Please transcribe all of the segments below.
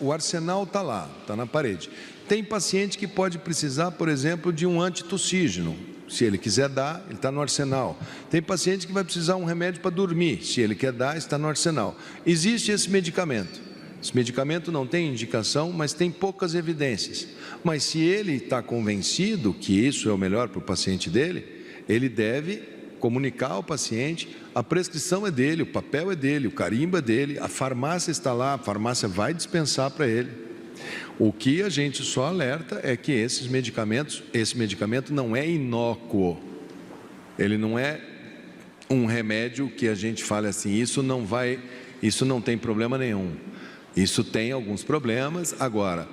O arsenal está lá, está na parede. Tem paciente que pode precisar, por exemplo, de um antitussígeno. Se ele quiser dar, ele está no arsenal. Tem paciente que vai precisar de um remédio para dormir. Se ele quer dar, está no arsenal. Existe esse medicamento. Esse medicamento não tem indicação, mas tem poucas evidências. Mas se ele está convencido que isso é o melhor para o paciente dele, ele deve comunicar ao paciente, a prescrição é dele, o papel é dele, o carimbo é dele, a farmácia está lá, a farmácia vai dispensar para ele. O que a gente só alerta é que esse medicamento não é inócuo, ele não é um remédio que a gente fale assim, isso não tem problema nenhum, isso tem alguns problemas. Agora,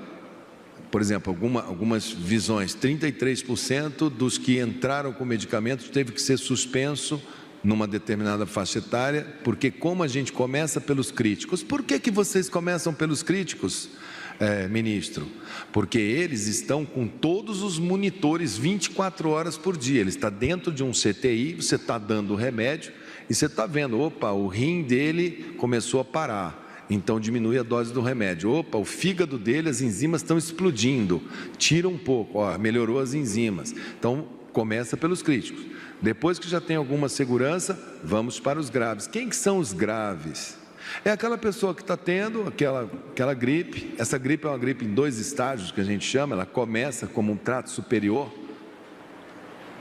por exemplo, algumas visões, 33% dos que entraram com medicamentos teve que ser suspenso numa determinada faixa etária, porque como a gente começa pelos críticos, por que vocês começam pelos críticos, ministro? Porque eles estão com todos os monitores 24 horas por dia, ele está dentro de um CTI, você está dando o remédio e você está vendo, opa, o rim dele começou a parar. Então diminui a dose do remédio. Opa, o fígado dele, as enzimas estão explodindo. Tira um pouco, melhorou as enzimas. Então começa pelos críticos. Depois que já tem alguma segurança, vamos para os graves. Quem que são os graves? É aquela pessoa que está tendo aquela gripe. Essa gripe é uma gripe em 2 estágios que a gente chama. Ela começa como um trato superior.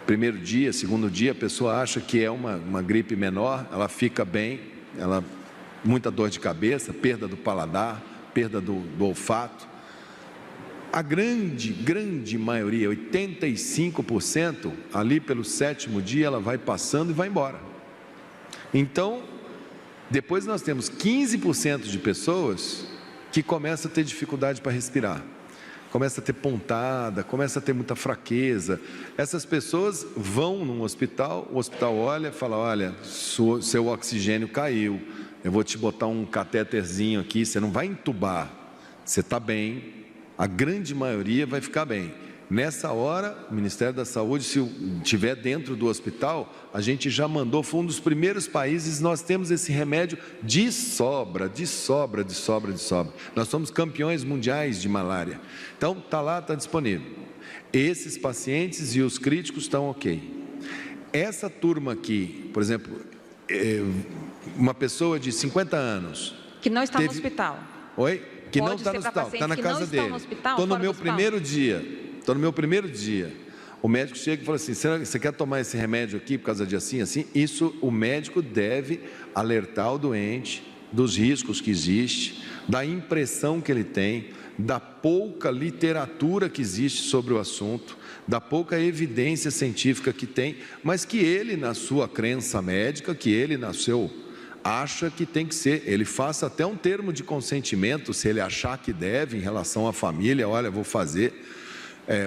Primeiro dia, segundo dia, a pessoa acha que é uma gripe menor, ela fica bem, muita dor de cabeça, perda do paladar, perda do olfato. A grande maioria, 85%, ali pelo 7º dia, ela vai passando e vai embora. Então, depois nós temos 15% de pessoas que começam a ter dificuldade para respirar. Começa a ter pontada, começa a ter muita fraqueza. Essas pessoas vão num hospital, o hospital olha e fala, olha, seu oxigênio caiu, eu vou te botar um catéterzinho aqui, você não vai entubar, você está bem, a grande maioria vai ficar bem. Nessa hora, o Ministério da Saúde, se estiver dentro do hospital, a gente já mandou, foi um dos primeiros países, nós temos esse remédio de sobra. Nós somos campeões mundiais de malária. Então, está lá, está disponível. Esses pacientes e os críticos estão ok. Essa turma aqui, por exemplo, uma pessoa de 50 anos... Que não está no hospital. Oi? Que não está no hospital, está na casa dele. Estou no meu primeiro dia. O médico chega e fala assim, você quer tomar esse remédio aqui por causa de assim? Isso o médico deve alertar o doente dos riscos que existe, da impressão que ele tem, da pouca literatura que existe sobre o assunto, da pouca evidência científica que tem, mas que ele, na sua crença médica, que ele, acha que tem que ser, ele faça até um termo de consentimento, se ele achar que deve, em relação à família, olha, vou fazer,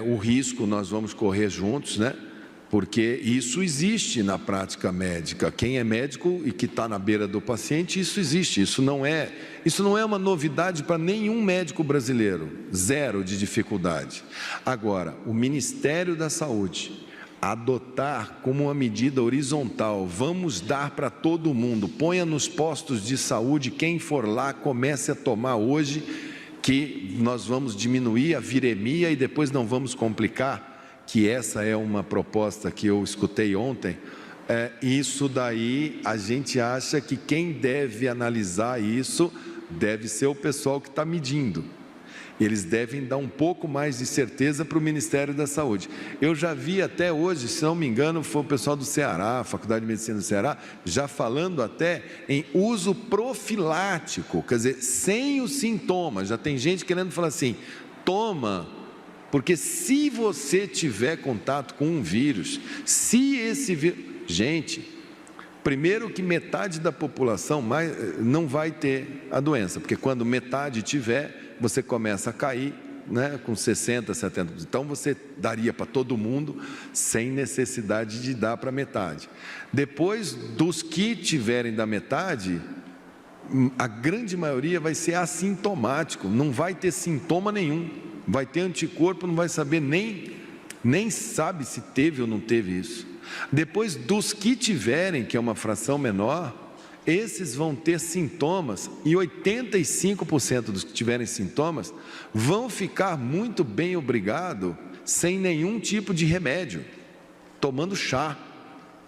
o risco nós vamos correr juntos, né? Porque isso existe na prática médica, quem é médico e que está na beira do paciente, isso existe, isso não é uma novidade para nenhum médico brasileiro, zero de dificuldade. Agora, o Ministério da Saúde adotar como uma medida horizontal, vamos dar para todo mundo, ponha nos postos de saúde, quem for lá comece a tomar hoje, que nós vamos diminuir a viremia e depois não vamos complicar, que essa é uma proposta que eu escutei ontem. Isso daí a gente acha que quem deve analisar isso deve ser o pessoal que está medindo. Eles devem dar um pouco mais de certeza para o Ministério da Saúde. Eu já vi até hoje, se não me engano, foi o pessoal do Ceará, a Faculdade de Medicina do Ceará, já falando até em uso profilático, quer dizer, sem os sintomas. Já tem gente querendo falar assim, toma, porque se você tiver contato com um vírus, se esse vírus... Gente, primeiro que metade da população não vai ter a doença, porque quando metade tiver, você começa a cair, né, com 60, 70%. Então, você daria para todo mundo, sem necessidade de dar para metade. Depois, dos que tiverem da metade, a grande maioria vai ser assintomático, não vai ter sintoma nenhum, vai ter anticorpo, não vai saber nem sabe se teve ou não teve isso. Depois, dos que tiverem, que é uma fração menor, esses vão ter sintomas e 85% dos que tiverem sintomas vão ficar muito bem, obrigado, sem nenhum tipo de remédio, tomando chá,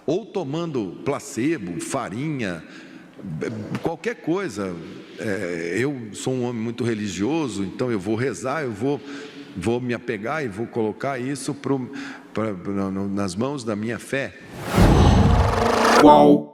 ou tomando placebo, farinha, qualquer coisa. Eu sou um homem muito religioso, então eu vou rezar, eu vou me apegar e vou colocar isso nas mãos da minha fé. Qual